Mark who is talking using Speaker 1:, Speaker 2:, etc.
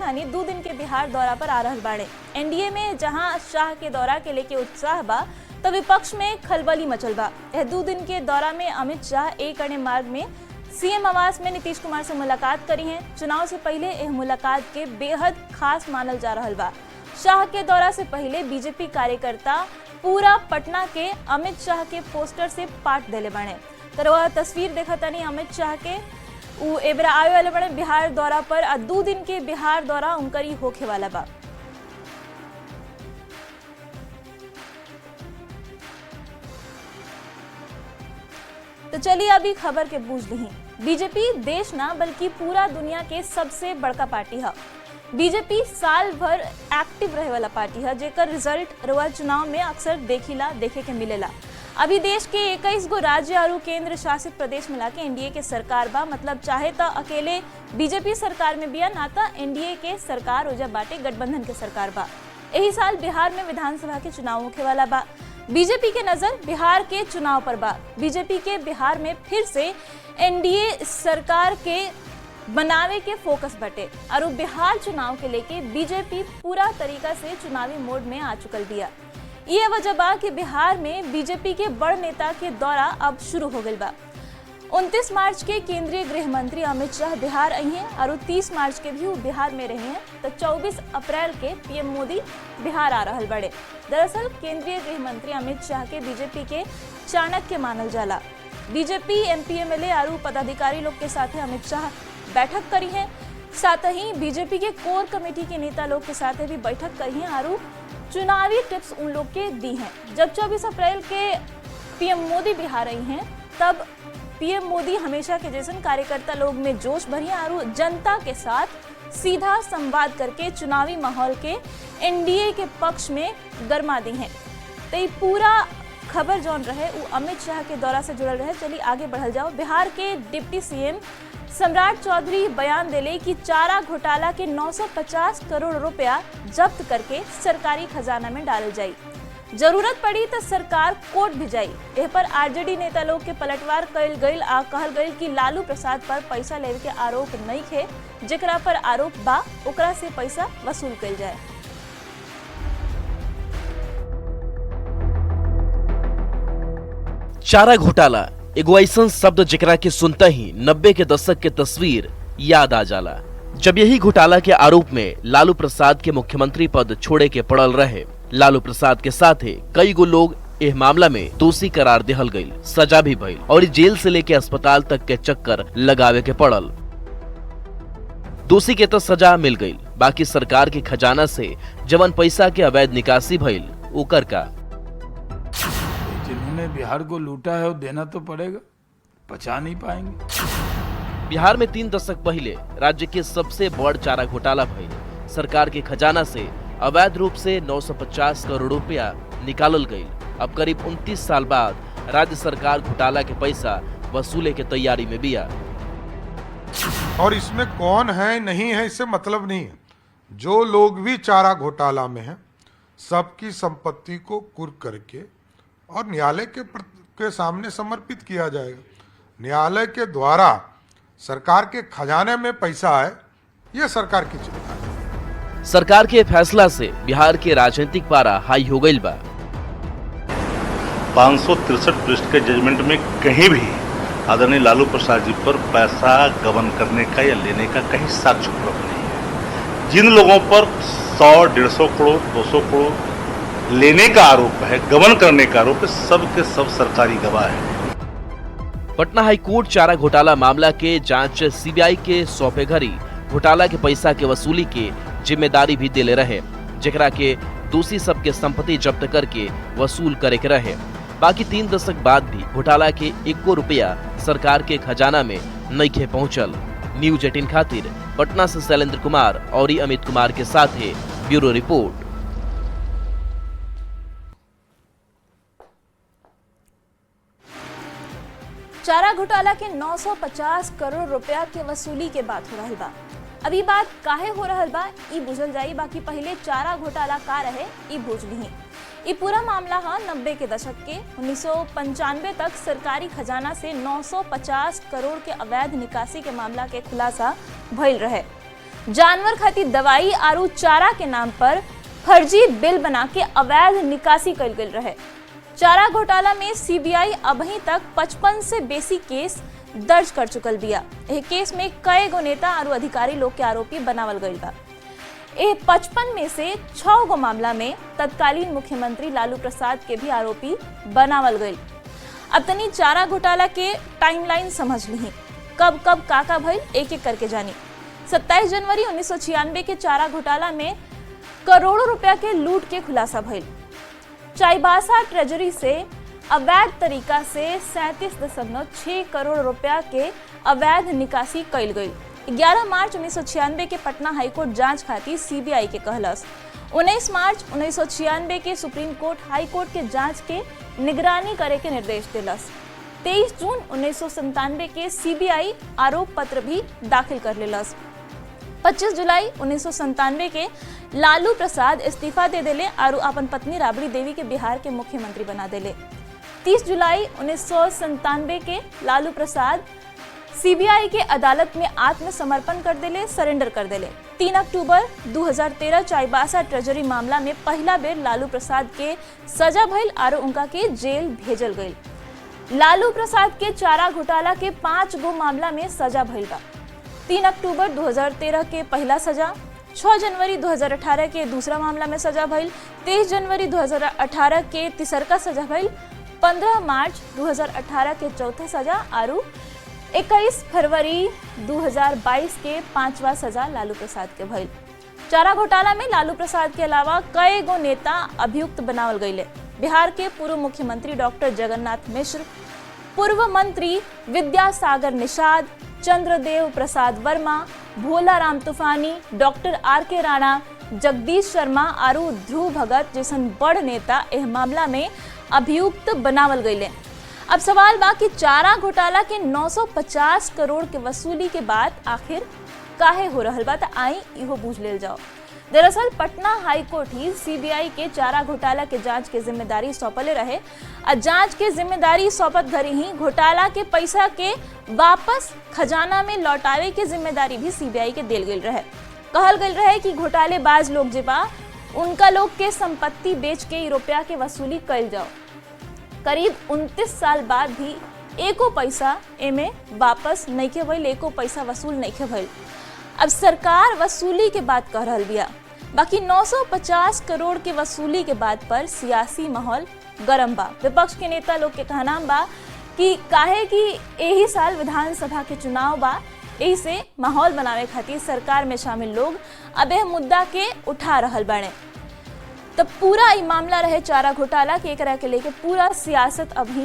Speaker 1: खानी 2 दिन के बिहार दौरा पर आ रहल बाड़े। एनडीए में जहां शाह के दौरा के लेके उत्साह बा तो विपक्ष में खलबली मचल बा। यह 2 दिन के दौरा में अमित शाह एक अणे मार्ग में सीएम आवास में नीतीश कुमार से मुलाकात करी है। चुनाव से पहले यह मुलाकात के बेहद खास मानल जा रहल बा। शाह के दौरा से पहले बीजेपी कार्यकर्ता पूरा पटना के अमित शाह के पोस्टर से पाट देले बने। तो वह तस्वीर देखा तनी अमित शाह के उ एबरा आवे वाले बड़े बिहार दौरा पर 2 दिन के बिहार दौरा उनकर ही होखे वाला बा। तो चलिए अभी खबर के बूझ ली। बीजेपी देश ना बल्कि पूरा दुनिया के सबसे बड़का पार्टी है। बीजेपी साल भर एक्टिव रहे वाला पार्टी है, जेकर रिजल्ट रउआ चुनाव में अक्सर देखे के मिलेला। अभी देश के 21 गो राज्य और केंद्र शासित प्रदेश मिला के एनडीए के सरकार बा। मतलब चाहे तो अकेले बीजेपी सरकार में बिया, ना तो एनडीए के सरकार हो जा बाटे, गठबंधन के सरकार बा। यही साल बिहार में विधानसभा के चुनाव होखे वाला बा। बीजेपी के नजर बिहार के चुनाव पर बा। बीजेपी के बिहार में फिर से एनडीए सरकार के बनावे के फोकस बटे और बिहार चुनाव के लेके बीजेपी पूरा तरीका से चुनावी मोड में आ चुकल बिया। ये वजह बा कि बिहार में बीजेपी के बड़ नेता के दौरा अब शुरू हो गई बा। 29 मार्च के केंद्रीय गृह मंत्री अमित शाह बिहार आई हैं और 30 मार्च के भी वो बिहार में रहे हैं। तो 24 अप्रैल के पीएम मोदी बिहार आ रहल बड़े। दरअसल केंद्रीय गृह मंत्री अमित शाह के बीजेपी के चाणक्य मानल जाला। बीजेपी एमपी एमएलए और पदाधिकारी लोग के साथ अमित शाह बैठक करी है। साथ ही बीजेपी के कोर कमेटी के नेता लोग के साथ भी बैठक करी है और चुनावी टिप्स उन लोग के दी हैं। जब 24 अप्रैल के पीएम मोदी बिहार आई हैं, तब पीएम मोदी हमेशा के जैसन कार्यकर्ता लोग में जोश भरी और जनता के साथ सीधा संवाद करके चुनावी माहौल के एनडीए के पक्ष में गरमा दी हैं। तो ये पूरा खबर जौन रहे वो अमित शाह के दौरा से जुड़ल रहे। चलिए आगे बढ़ल जाओ। बिहार के डिप्टी सीएम सम्राट चौधरी बयान दिले कि चारा घोटाला के 950 करोड़ रुपया जब्त करके सरकारी खजाना में डाल जाई। जरूरत पड़ी तो सरकार कोर्ट भी जाई। एह पर आरजेडी नेता लोग के पलटवार कइल गइल आ कहल गइल कि लालू प्रसाद पर पैसा लेवे के आरोप नहीं थे, जेकरा पर आरोप बा ओकरा से पैसा वसूल कइल जाए।
Speaker 2: चारा घोटाला एगो ऐसा शब्द जेकरा के सुनते ही 90 के दशक के तस्वीर याद आ जाला, जब यही घोटाला के आरोप में लालू प्रसाद के मुख्यमंत्री पद छोड़े के पड़ल रहे। लालू प्रसाद के साथ कई गो लोग इस मामला में दोषी करार देहल गई, सजा भी भइल और जेल से लेके अस्पताल तक के चक्कर लगावे के पड़ल। दोषी के तो सजा मिल गई, बाकी सरकार के खजाना से जवन पैसा के अवैध निकासी भइल ओकर का।
Speaker 3: जिन्होंने बिहार को लूटा है वो देना तो पड़ेगा, बचा नहीं पाएंगे।
Speaker 2: बिहार में 3 दशक पहले राज्य के सबसे बड़ चारा घोटाला भइल। सरकार के खजाना से अवैध रूप से 950 करोड़ रुपया निकालल गई। अब करीब 29 साल बाद राज्य सरकार घोटाला के पैसा वसूले के तैयारी में बिया।
Speaker 4: और इसमें कौन है नहीं है इससे मतलब नहीं है। जो लोग भी चारा घोटाला में हैं, सबकी संपत्ति को कुर्क करके और न्यायालय के सामने समर्पित किया जाएगा। न्यायालय के द्वारा सरकार के खजाने में पैसा आए, यह सरकार की चिंता है।
Speaker 2: सरकार के फैसला से बिहार के राजनीतिक पारा हाई हो गई बा।
Speaker 5: 563 पृष्ठ के जजमेंट में कहीं भी आदरणीय लालू प्रसाद जी पर पैसा गबन करने का या लेने का कहीं साक्ष्य उपलब्ध नहीं है। जिन लोगों पर 100, 150 करोड़, 200 करोड़ लेने का आरोप है, गबन करने का आरोप है, सब के सब सरकारी गवाह है।
Speaker 2: पटना हाईकोर्ट चारा घोटाला मामला के जांच सीबीआई के सौंपे घड़ी घोटाला के पैसा के वसूली के जिम्मेदारी भी दिले रहे, जेकरा के दोषी सबके संपत्ति जब्त करके वसूल करे के रहे। बाकी 3 दशक बाद भी घोटाला के 1 रुपया सरकार के खजाना में नइखे पहुंचल। न्यूज 18 खातिर पटना से शैलेंद्र कुमार और अमित कुमार के साथ है ब्यूरो रिपोर्ट।
Speaker 1: चारा घोटाला के 950 करोड़ रुपया के वसूली के बात हो रहा बा। अभी बात काहे हो रहा बा ई बुझल जाई, बाकी पहले चारा घोटाला का रहे ई बुझ ली। ये पूरा मामला है 90 के दशक के 1995 तक सरकारी खजाना से 950 करोड़ के अवैध निकासी के मामला के खुलासा भइल रहे। जानवर खातिर दवाई आरू चारा के नाम पर फर्जी बिल बना के अवैध निकासी कल गई रहे। चारा घोटाला में सीबीआई अभी तक 55 से बेसी केस दर्ज कर चुकल बिया। एह केस में कई गो नेता और अधिकारी लोग के आरोपी बनावल गईल बा। एह 55 में से 6 गो मामला में तत्कालीन मुख्यमंत्री लालू प्रसाद के भी आरोपी बनावल गईल। अब तनी चारा घोटाला के टाइमलाइन समझ ली, कब कब का भइल एक एक करके जानी। 27 जनवरी 1996 के चारा घोटाला में करोड़ों रुपया के लूट के खुलासा भइल। चाईबासा ट्रेजरी से अवैध तरीका से 37.6 करोड़ रुपया के अवैध निकासी कइल गई। 11 मार्च 1996 के पटना हाईकोर्ट जांच खातिर सीबीआई के कहलस। 19 मार्च 1996 के सुप्रीम कोर्ट हाईकोर्ट के जांच के निगरानी करे के निर्देश दिलस। 23 जून 1997 के सीबीआई आरोप पत्र भी दाखिल कर लेलस। 25 जुलाई 1997 के लालू प्रसाद इस्तीफा दे देले और अपन पत्नी राबड़ी देवी के बिहार के मुख्यमंत्री बना देले। 30 जुलाई 1997 के लालू प्रसाद सीबीआई के अदालत में आत्मसमर्पण कर देले, सरेंडर कर देले। 3 अक्टूबर 2013 चाईबासा ट्रेजरी मामला में पहला बेर लालू प्रसाद के सजा भइल और उनका के जेल भेजल गई। लालू प्रसाद के चारा घोटाला के 5 गो मामला में सजा भइल बा। 3 अक्टूबर 2013 के पहला सजा, 6 जनवरी 2018 के दूसरा मामला में सजा भइल, 23 जनवरी 2018 के तीसरका सजा भइल, 15 मार्च 2018 के चौथा सजा और 21 फरवरी 2022 के 5वां सजा लालू प्रसाद के भइल। चारा घोटाला में लालू प्रसाद के अलावा कई गो नेता अभियुक्त बनावल गईले। बिहार के पूर्व मुख्यमंत्री डॉक्टर जगन्नाथ मिश्र, पूर्व मंत्री विद्यासागर निषाद, चंद्रदेव प्रसाद वर्मा, भोला राम तूफानी, डॉक्टर आर.के. राणा, जगदीश शर्मा और ध्रुव भगत जैसन बड़ नेता एह मामला में अभियुक्त बनावल गईले। अब सवाल बा कि चारा घोटाला के 950 करोड़ के वसूली के बाद आखिर काहे हो रहल बा, त आई इहो बूझ लेल जाओ। दरअसल पटना हाईकोर्ट ही सीबीआई के चारा घोटाला के जांच के जिम्मेदारी सौंपले रहे और जांच के जिम्मेदारी सौंपत घड़ी ही घोटाला के पैसा के वापस खजाना में लौटावे के जिम्मेदारी भी सीबीआई के देल गई रहे। कहल गई रहे कि घोटालेबाज लोग जे बा उनका लोग के संपत्ति बेच के रुपया के वसूली कइल जाओ। करीब 29 साल बाद भी एको पैसा एमे वापस नइखे भइल, एको पैसा वसूल नइखे भइल। अब सरकार वसूली के बात कह रहल बिया, बाकी 950 करोड़ के वसूली के बाद पर सियासी माहौल गरम बा। विपक्ष के नेता लोग के कहना बा कि काहे कि यही साल विधानसभा के चुनाव बा, यही से माहौल बनावे खातिर सरकार में शामिल लोग अब यह मुद्दा के उठा रहल बाड़े। तब पूरा ई मामला रहे चारा घोटाला के एकरा के लेके पूरा सियासत अभी